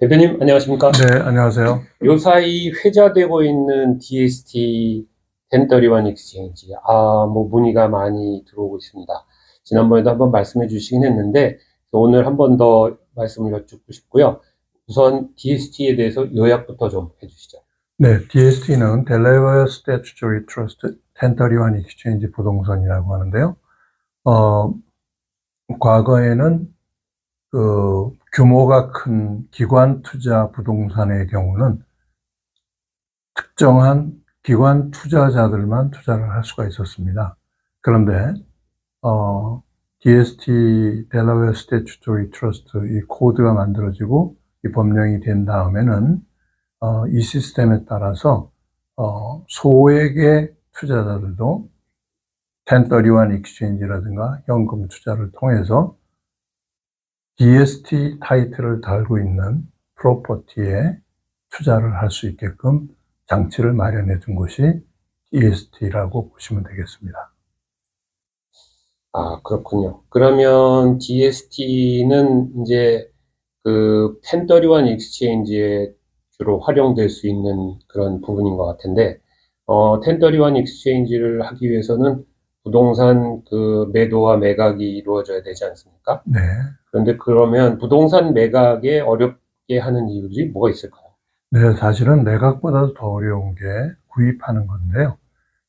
대표님, 안녕하십니까? 네, 안녕하세요. 요사이 회자되고 있는 DST 1031 익스체인지, 뭐 문의가 많이 들어오고 있습니다. 지난번에도 한번 말씀해 주시긴 했는데, 오늘 한 번 더 말씀을 여쭙고 싶고요. 우선 DST에 대해서 요약부터 좀 해주시죠. 네, DST는 Delaware Statutory Trust 1031 Exchange 부동산이라고 하는데요. 과거에는 규모가 큰 기관 투자 부동산의 경우는 특정한 기관 투자자들만 투자를 할 수가 있었습니다. 그런데 DST Delaware Statutory Trust 이 코드가 만들어지고 이 법령이 된 다음에는 이 시스템에 따라서 소액의 투자자들도 1031 익스체인지라든가 현금 투자를 통해서 DST 타이틀을 달고 있는 프로퍼티에 투자를 할 수 있게끔 장치를 마련해 준 것이 DST라고 보시면 되겠습니다. 그렇군요. 그러면 DST는 이제 그 1031 익스체인지에 주로 활용될 수 있는 그런 부분인 것 같은데, 1031 익스체인지를 하기 위해서는 부동산 그 매도와 매각이 이루어져야 되지 않습니까? 네. 그런데 그러면 부동산 매각에 어렵게 하는 이유들이 뭐가 있을까요? 네, 사실은 매각보다도 더 어려운 게 구입하는 건데요.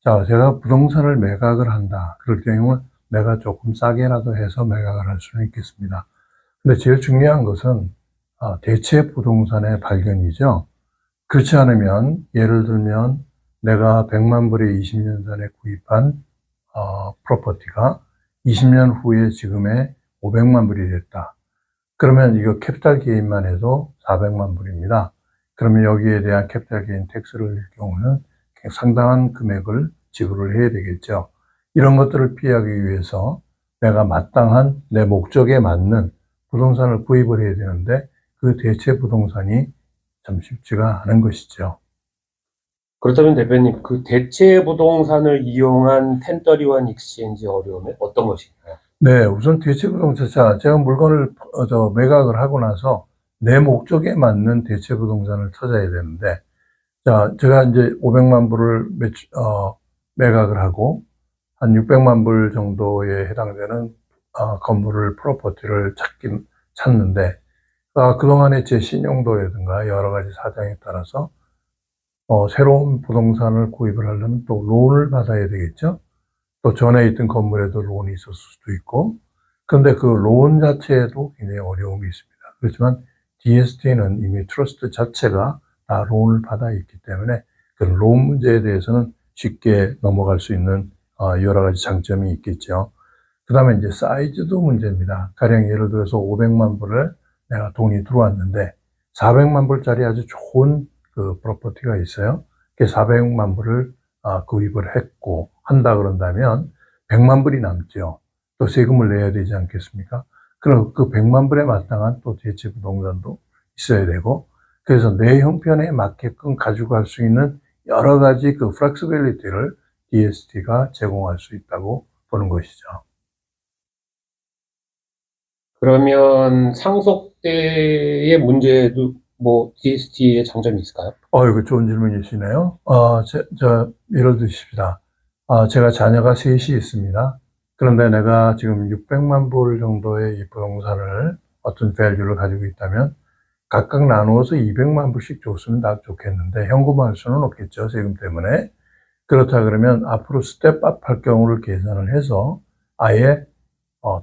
자, 제가 부동산을 매각을 한다. 그럴 경우는 내가 조금 싸게라도 해서 매각을 할 수는 있겠습니다. 근데 제일 중요한 것은 대체 부동산의 발견이죠. 그렇지 않으면 예를 들면 내가 100만 불에 20년 전에 구입한 프로퍼티가 20년 후에 지금의 500만 불이 됐다. 그러면 이거 캐피탈 게인만 해도 400만 불입니다. 그러면 여기에 대한 캐피탈 게인 텍스를 낼 경우는 상당한 금액을 지불을 해야 되겠죠. 이런 것들을 피하기 위해서 내가 마땅한 내 목적에 맞는 부동산을 구입을 해야 되는데 그 대체 부동산이 참 쉽지가 않은 것이죠. 그렇다면 대표님, 그 대체 부동산을 이용한 1031 익스체인지 어려움은 어떤 것인가요? 네, 우선 대체 부동산, 자, 제가 물건을 매각을 하고 나서 내 목적에 맞는 대체 부동산을 찾아야 되는데, 자, 제가 이제 500만 불을 매각을 하고 한 600만 불 정도에 해당되는 건물을 프로퍼티를 찾는데 그동안에 제 신용도라든가 여러 가지 사정에 따라서 새로운 부동산을 구입을 하려면 또 론을 받아야 되겠죠. 또 전에 있던 건물에도 론이 있었을 수도 있고, 그런데 그 론 자체에도 굉장히 어려움이 있습니다. 그렇지만 DST는 이미 트러스트 자체가 다 론을 받아 있기 때문에 그 론 문제에 대해서는 쉽게 넘어갈 수 있는 여러 가지 장점이 있겠죠. 그 다음에 이제 사이즈도 문제입니다. 가령 예를 들어서 500만 불을 내가 돈이 들어왔는데 400만 불짜리 아주 좋은 그 프로퍼티가 있어요. 그 400만 불을 구입을 했고 한다 그런다면 100만 불이 남죠. 또 세금을 내야 되지 않겠습니까? 그럼 그 100만 불에 마땅한 또 대체 부동산도 있어야 되고, 그래서 내 형편에 맞게끔 가지고 갈 수 있는 여러 가지 그 플렉시빌리티를 DST가 제공할 수 있다고 보는 것이죠. 그러면 상속대의 문제도 뭐 DST의 장점이 있을까요? 이거 좋은 질문이시네요. 예를 드십시다. 제가 자녀가 셋이 있습니다. 그런데 내가 지금 600만 불 정도의 이 부동산을 어떤 밸류를 가지고 있다면 각각 나누어서 200만 불씩 줬으면 다 좋겠는데 현금화할 수는 없겠죠. 세금 때문에. 그렇다 그러면 앞으로 스텝업 할 경우를 계산을 해서 아예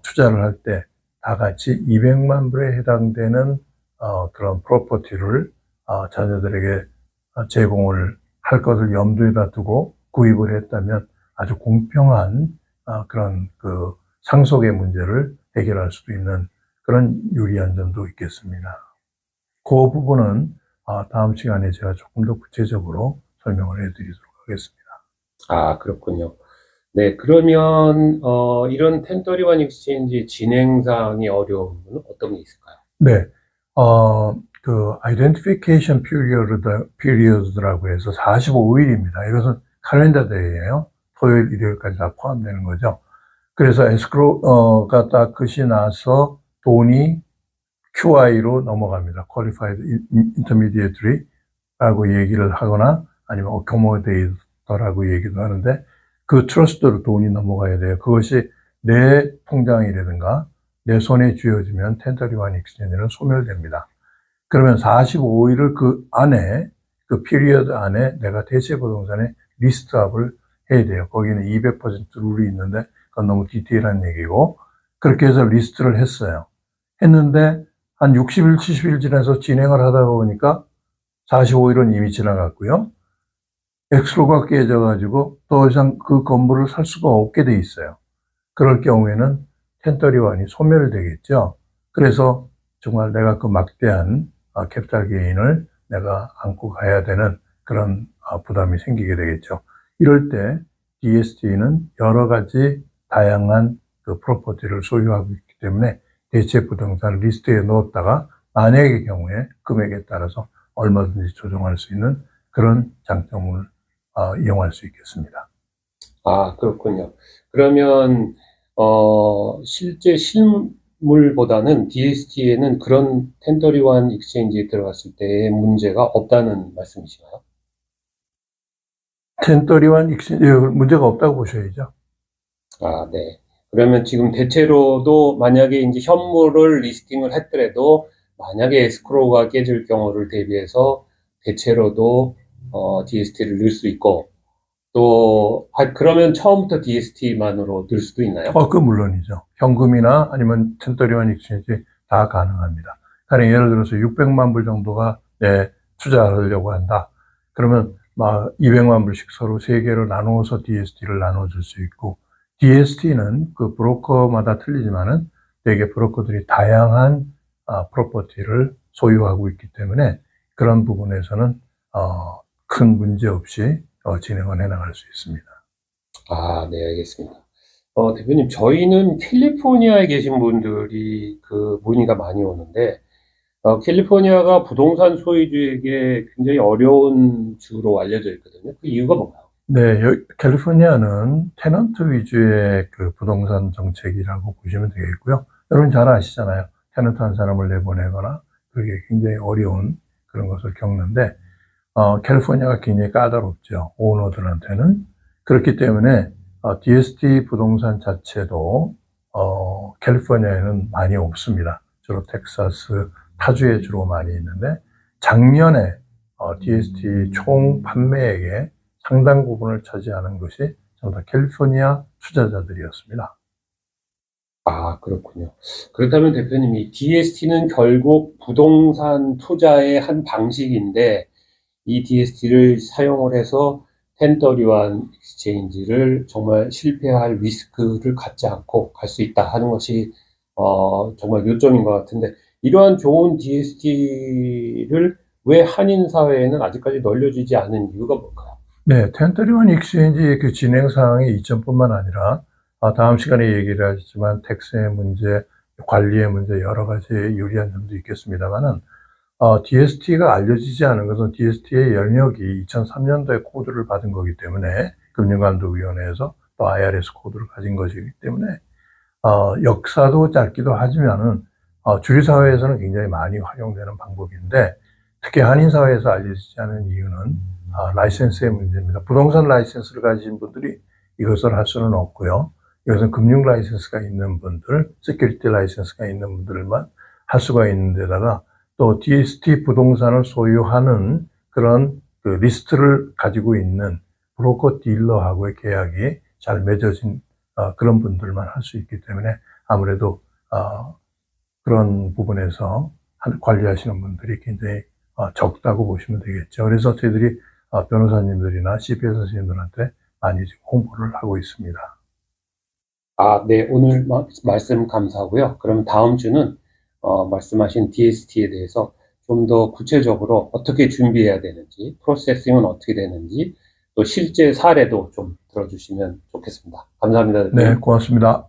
투자를 할 때 다 같이 200만 불에 해당되는 그런 프로퍼티를 자녀들에게 제공을 할 것을 염두에다 두고 구입을 했다면 아주 공평한 그런 그 상속의 문제를 해결할 수도 있는 그런 유리한 점도 있겠습니다. 그 부분은 다음 시간에 제가 조금 더 구체적으로 설명을 해드리도록 하겠습니다. 그렇군요. 네, 그러면 이런 1031 익스체인지 진행상의 어려움은 어떤 게 있을까요? 네, 그 identification period라고 해서 45일입니다. 이것은 칼렌더 데이예요. 토요일, 일요일까지 다 포함되는 거죠. 그래서 에스크로가 딱 끝이 나서 돈이 QI로 넘어갑니다. Qualified Intermediary라고 얘기를 하거나 아니면 Accommodator라고 얘기도 하는데 그 트러스트로 돈이 넘어가야 돼요. 그것이 내 통장이라든가 내 손에 쥐어지면 1031 익스체인지는 소멸됩니다. 그러면 45일을 그 안에, 그 피리어드 안에 내가 대체 부동산에 리스트업을 해야 돼요. 거기는 200% 룰이 있는데 그건 너무 디테일한 얘기고 그렇게 해서 리스트를 했어요. 했는데 한 60일, 70일 지나서 진행을 하다 보니까 45일은 이미 지나갔고요. 엑스로가 깨져가지고 더 이상 그 건물을 살 수가 없게 돼 있어요. 그럴 경우에는 1031이 소멸되겠죠. 그래서 정말 내가 그 막대한 캐피탈 게인을 내가 안고 가야 되는 그런 부담이 생기게 되겠죠. 이럴 때 DST는 여러 가지 다양한 그 프로퍼티를 소유하고 있기 때문에 대체 부동산 리스트에 넣었다가 만약의 경우에 금액에 따라서 얼마든지 조정할 수 있는 그런 장점을 이용할 수 있겠습니다. 아, 그렇군요. 그러면, 실제 실물보다는 DST에는 그런 1031 익스체인지에 들어갔을 때의 문제가 없다는 말씀이신가요? 1031 익스체인지 문제가 없다고 보셔야죠. 아, 네. 그러면 지금 대체로도 만약에 이제 현물을 리스팅을 했더라도 만약에 에스크로우가 깨질 경우를 대비해서 대체로도 DST를 넣을 수 있고 또 그러면 처음부터 DST만으로 넣을 수도 있나요? 그 물론이죠. 현금이나 아니면 1031 익스체인지 다 가능합니다. 가령 예를 들어서 600만 불 정도가 투자하려고 한다. 그러면 막 200만 불씩 서로 3개로 나누어서 DST를 나눠줄 수 있고 DST는 그 브로커마다 틀리지만은 되게 브로커들이 다양한 프로퍼티를 소유하고 있기 때문에 그런 부분에서는 큰 문제 없이 진행을 해나갈 수 있습니다. 아, 네, 알겠습니다. 대표님, 저희는 캘리포니아에 계신 분들이 그 문의가 많이 오는데, 캘리포니아가 부동산 소유주에게 굉장히 어려운 주로 알려져 있거든요. 그 이유가 뭔가요? 네, 캘리포니아는 테넌트 위주의 그 부동산 정책이라고 보시면 되겠고요. 여러분 잘 아시잖아요. 테넌트 한 사람을 내보내거나 그게 굉장히 어려운 그런 것을 겪는데, 캘리포니아가 굉장히 까다롭죠. 오너들한테는. 그렇기 때문에, DST 부동산 자체도, 캘리포니아에는 많이 없습니다. 주로 텍사스, 타주에 주로 많이 있는데, 작년에, DST 총 판매액의 상당 부분을 차지하는 것이 전부 다 캘리포니아 투자자들이었습니다. 아, 그렇군요. 그렇다면 대표님이 DST는 결국 부동산 투자의 한 방식인데, 이 DST를 사용을 해서 1031 익스체인지를 정말 실패할 리스크를 갖지 않고 갈 수 있다 하는 것이 정말 요점인 것 같은데 이러한 좋은 DST를 왜 한인 사회에는 아직까지 널려지지 않은 이유가 뭘까요? 네, 1031 익스체인지 그 진행 사항의 이점뿐만 아니라 다음 시간에 얘기를 하시지만 텍스의 문제, 관리의 문제 여러 가지 유리한 점도 있겠습니다만은 DST가 알려지지 않은 것은 DST의 영역이 2003년도에 코드를 받은 거기 때문에 금융감독위원회에서 또 IRS 코드를 가진 것이기 때문에 역사도 짧기도 하지만은 주류 사회에서는 굉장히 많이 활용되는 방법인데 특히 한인 사회에서 알려지지 않은 이유는 라이센스의 문제입니다. 부동산 라이센스를 가진 분들이 이것을 할 수는 없고요. 이것은 금융 라이센스가 있는 분들, 세큐리티 라이센스가 있는 분들만 할 수가 있는 데다가 또 DST 부동산을 소유하는 그런 그 리스트를 가지고 있는 브로커 딜러하고의 계약이 잘 맺어진 그런 분들만 할 수 있기 때문에 아무래도 그런 부분에서 관리하시는 분들이 굉장히 적다고 보시면 되겠죠. 그래서 저희들이 변호사님들이나 CPA 선생님들한테 많이 지금 홍보를 하고 있습니다. 아, 네, 오늘 말씀 감사하고요. 그럼 다음 주는 말씀하신 DST에 대해서 좀 더 구체적으로 어떻게 준비해야 되는지, 프로세싱은 어떻게 되는지, 또 실제 사례도 좀 들어주시면 좋겠습니다. 감사합니다. 네, 고맙습니다.